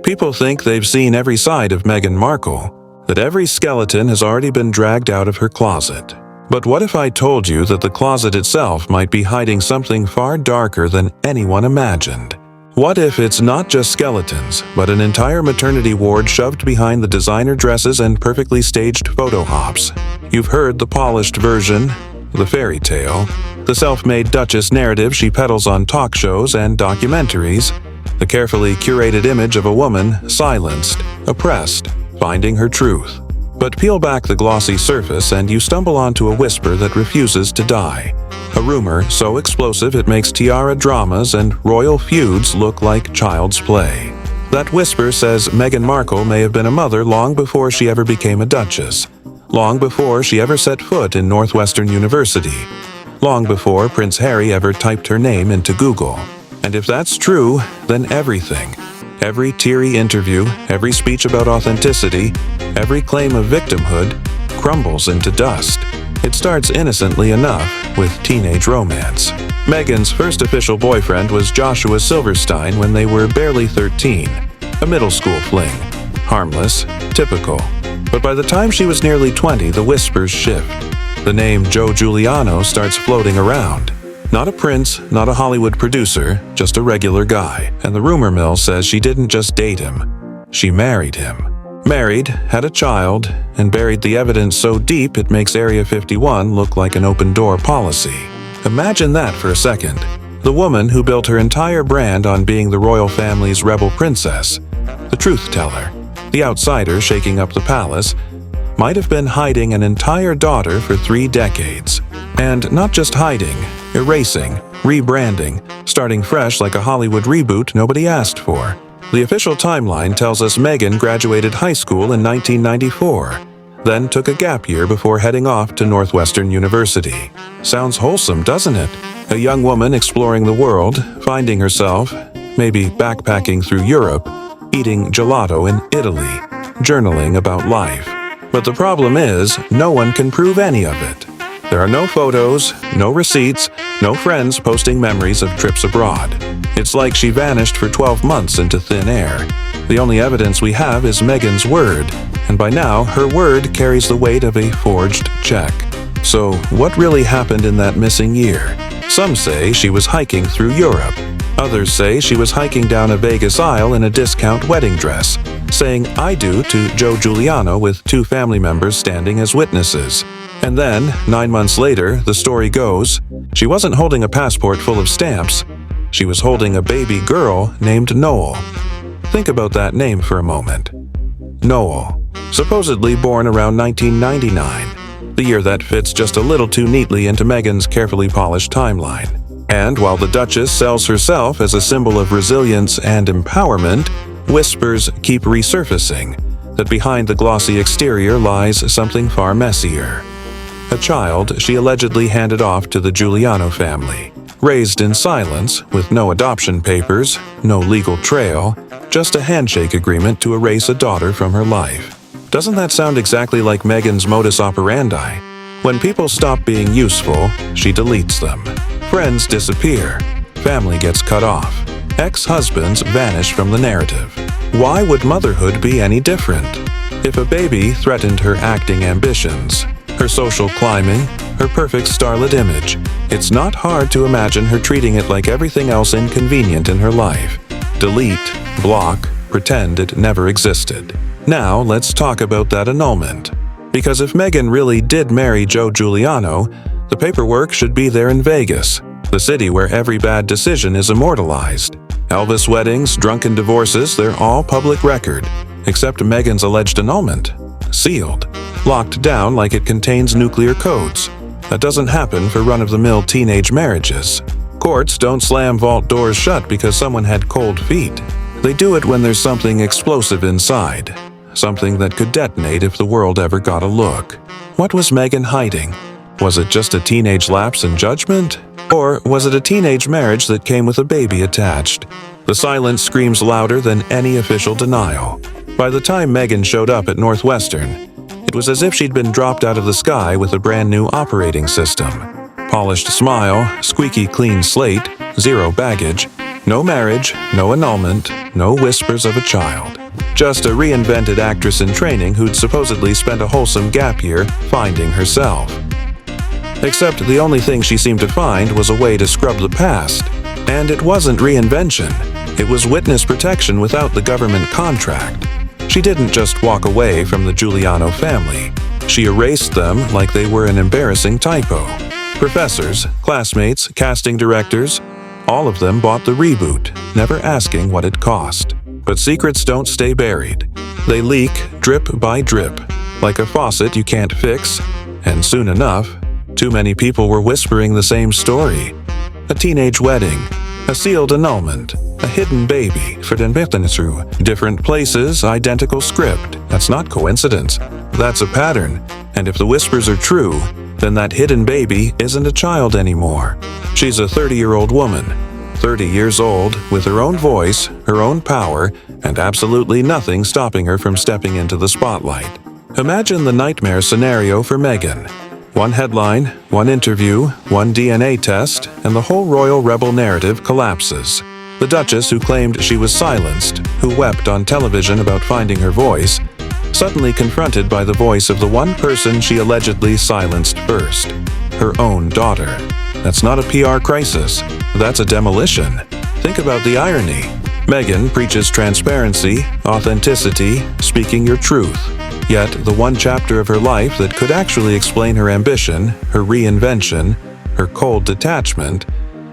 People think they've seen every side of Meghan Markle, that every skeleton has already been dragged out of her closet. But what if I told you that the closet itself might be hiding something far darker than anyone imagined? What if it's not just skeletons, but an entire maternity ward shoved behind the designer dresses and perfectly staged photo ops? You've heard the polished version, the fairy tale, the self-made Duchess narrative she peddles on talk shows and documentaries, the carefully curated image of a woman silenced, oppressed, finding her truth. But peel back the glossy surface and you stumble onto a whisper that refuses to die. A rumor so explosive it makes tiara dramas and royal feuds look like child's play. That whisper says Meghan Markle may have been a mother long before she ever became a duchess, long before she ever set foot in Northwestern University, long before Prince Harry ever typed her name into Google. And if that's true, then everything, every teary interview, every speech about authenticity, every claim of victimhood, crumbles into dust. It starts innocently enough with teenage romance. Meghan's first official boyfriend was Joshua Silverstein when they were barely 13, a middle school fling. Harmless, typical. But by the time she was nearly 20, the whispers shift. The name Joe Giuliano starts floating around. Not a prince, not a Hollywood producer, just a regular guy. And the rumor mill says she didn't just date him, she married him. Married, had a child, and buried the evidence so deep it makes Area 51 look like an open-door policy. Imagine that for a second. The woman who built her entire brand on being the royal family's rebel princess, the truth teller, the outsider shaking up the palace, might have been hiding an entire daughter for 3 decades. And not just hiding, erasing, rebranding, starting fresh like a Hollywood reboot nobody asked for. The official timeline tells us Meghan graduated high school in 1994, then took a gap year before heading off to Northwestern University. Sounds wholesome, doesn't it? A young woman exploring the world, finding herself, maybe backpacking through Europe, eating gelato in Italy, journaling about life. But the problem is, no one can prove any of it. There are no photos, no receipts, no friends posting memories of trips abroad. It's like she vanished for 12 months into thin air. The only evidence we have is Meghan's word, and by now, her word carries the weight of a forged check. So, what really happened in that missing year? Some say she was hiking through Europe. Others say she was hiking down a Vegas aisle in a discount wedding dress, saying "I do" to Joe Giuliano with 2 family members standing as witnesses. And then, 9 months later, the story goes, she wasn't holding a passport full of stamps. She was holding a baby girl named Noel. Think about that name for a moment. Noel, supposedly born around 1999, the year that fits just a little too neatly into Meghan's carefully polished timeline. And while the Duchess sells herself as a symbol of resilience and empowerment, whispers keep resurfacing that behind the glossy exterior lies something far messier. A child she allegedly handed off to the Giuliano family, raised in silence with no adoption papers, no legal trail, just a handshake agreement to erase a daughter from her life. Doesn't that sound exactly like Meghan's modus operandi? When people stop being useful, she deletes them. Friends disappear. Family gets cut off. Ex-husbands vanish from the narrative. Why would motherhood be any different? If a baby threatened her acting ambitions, her social climbing, her perfect starlet image, it's not hard to imagine her treating it like everything else inconvenient in her life. Delete, block, pretend it never existed. Now let's talk about that annulment. Because if Meghan really did marry Joe Giuliano, the paperwork should be there in Vegas, the city where every bad decision is immortalized. Elvis weddings, drunken divorces, they're all public record, except Meghan's alleged annulment. Sealed. Locked down like it contains nuclear codes. That doesn't happen for run-of-the-mill teenage marriages. Courts don't slam vault doors shut because someone had cold feet. They do it when there's something explosive inside. Something that could detonate if the world ever got a look. What was Meghan hiding? Was it just a teenage lapse in judgment? Or was it a teenage marriage that came with a baby attached? The silence screams louder than any official denial. By the time Meghan showed up at Northwestern, it was as if she'd been dropped out of the sky with a brand new operating system. Polished smile, squeaky clean slate, zero baggage, No marriage, no annulment, no whispers of a child. Just a reinvented actress in training who'd supposedly spent a wholesome gap year finding herself. Except the only thing she seemed to find was a way to scrub the past. And it wasn't reinvention. It was witness protection without the government contract. She didn't just walk away from the Giuliano family. She erased them like they were an embarrassing typo. Professors, classmates, casting directors, all of them bought the reboot, never asking what it cost. But secrets don't stay buried. They leak drip by drip, like a faucet you can't fix, and soon enough, too many people were whispering the same story. A teenage wedding, a sealed annulment, a hidden baby, through different places, identical script. That's not coincidence. That's a pattern. And if the whispers are true, then that hidden baby isn't a child anymore. She's a 30-year-old woman, 30 years old, with her own voice, her own power, and absolutely nothing stopping her from stepping into the spotlight. Imagine the nightmare scenario for Meghan. One headline, one interview, one DNA test, and the whole royal rebel narrative collapses. The Duchess, who claimed she was silenced, who wept on television about finding her voice, suddenly confronted by the voice of the one person she allegedly silenced first, her own daughter. That's not a PR crisis, that's a demolition. Think about the irony. Meghan preaches transparency, authenticity, speaking your truth. Yet, the one chapter of her life that could actually explain her ambition, her reinvention, her cold detachment,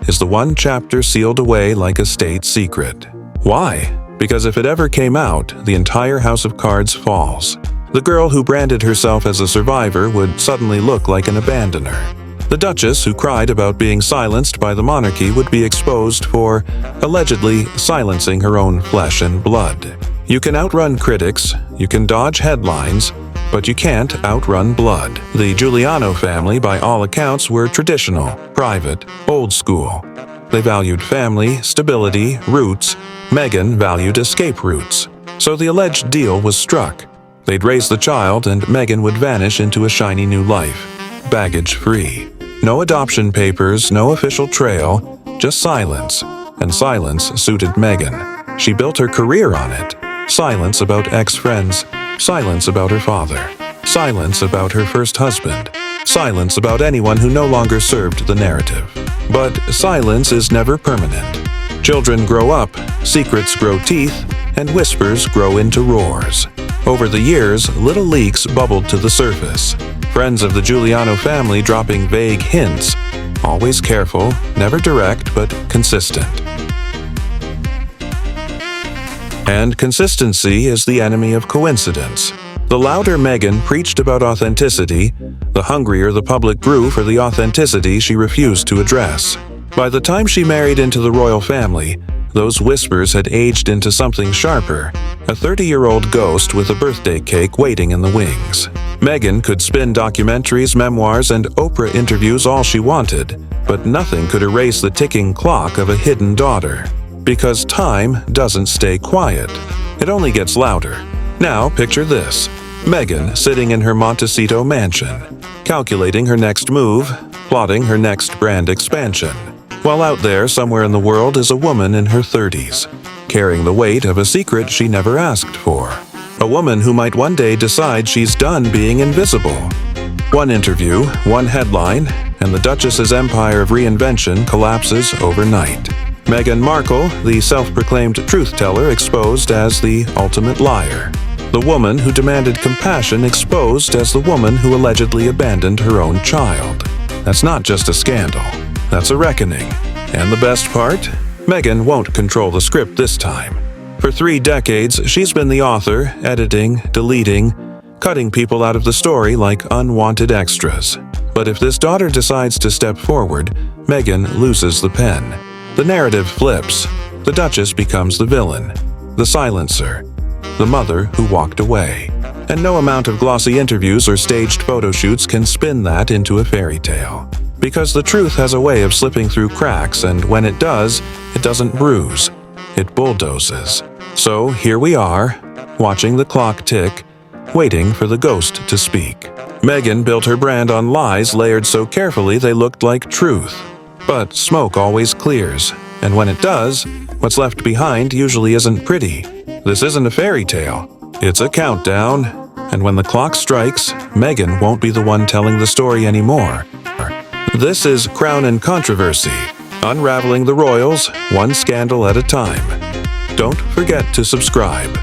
is the one chapter sealed away like a state secret. Why? Because if it ever came out, the entire house of cards falls. The girl who branded herself as a survivor would suddenly look like an abandoner. The Duchess, who cried about being silenced by the monarchy, would be exposed for allegedly silencing her own flesh and blood. You can outrun critics, you can dodge headlines, but you can't outrun blood. The Giuliano family, by all accounts, were traditional, private, old school. They valued family, stability, roots. Meghan valued escape routes. So the alleged deal was struck. They'd raise the child and Meghan would vanish into a shiny new life, baggage-free. No adoption papers, no official trail, just silence. And silence suited Meghan. She built her career on it. Silence about ex-friends, silence about her father, silence about her first husband, silence about anyone who no longer served the narrative. But silence is never permanent. Children grow up, secrets grow teeth, and whispers grow into roars. Over the years, little leaks bubbled to the surface. Friends of the Giuliano family dropping vague hints, always careful, never direct, but consistent. And consistency is the enemy of coincidence. The louder Meghan preached about authenticity, the hungrier the public grew for the authenticity she refused to address. By the time she married into the royal family, those whispers had aged into something sharper, a 30-year-old ghost with a birthday cake waiting in the wings. Meghan could spin documentaries, memoirs, and Oprah interviews all she wanted, but nothing could erase the ticking clock of a hidden daughter. Because time doesn't stay quiet. It only gets louder. Now picture this. Meghan sitting in her Montecito mansion, calculating her next move, plotting her next brand expansion. While out there somewhere in the world is a woman in her 30s, carrying the weight of a secret she never asked for. A woman who might one day decide she's done being invisible. One interview, one headline, and the Duchess's empire of reinvention collapses overnight. Meghan Markle, the self-proclaimed truth-teller, exposed as the ultimate liar. The woman who demanded compassion exposed as the woman who allegedly abandoned her own child. That's not just a scandal. That's a reckoning. And the best part? Meghan won't control the script this time. For 3 decades, she's been the author, editing, deleting, cutting people out of the story like unwanted extras. But if this daughter decides to step forward, Meghan loses the pen. The narrative flips. The Duchess becomes the villain, the silencer, the mother who walked away. And no amount of glossy interviews or staged photo shoots can spin that into a fairy tale. Because the truth has a way of slipping through cracks, and when it does, it doesn't bruise, it bulldozes. So here we are, watching the clock tick, waiting for the ghost to speak. Meghan built her brand on lies layered so carefully they looked like truth. But smoke always clears. And when it does, what's left behind usually isn't pretty. This isn't a fairy tale. It's a countdown. And when the clock strikes, Meghan won't be the one telling the story anymore. This is Crown and Controversy, unraveling the royals, one scandal at a time. Don't forget to subscribe.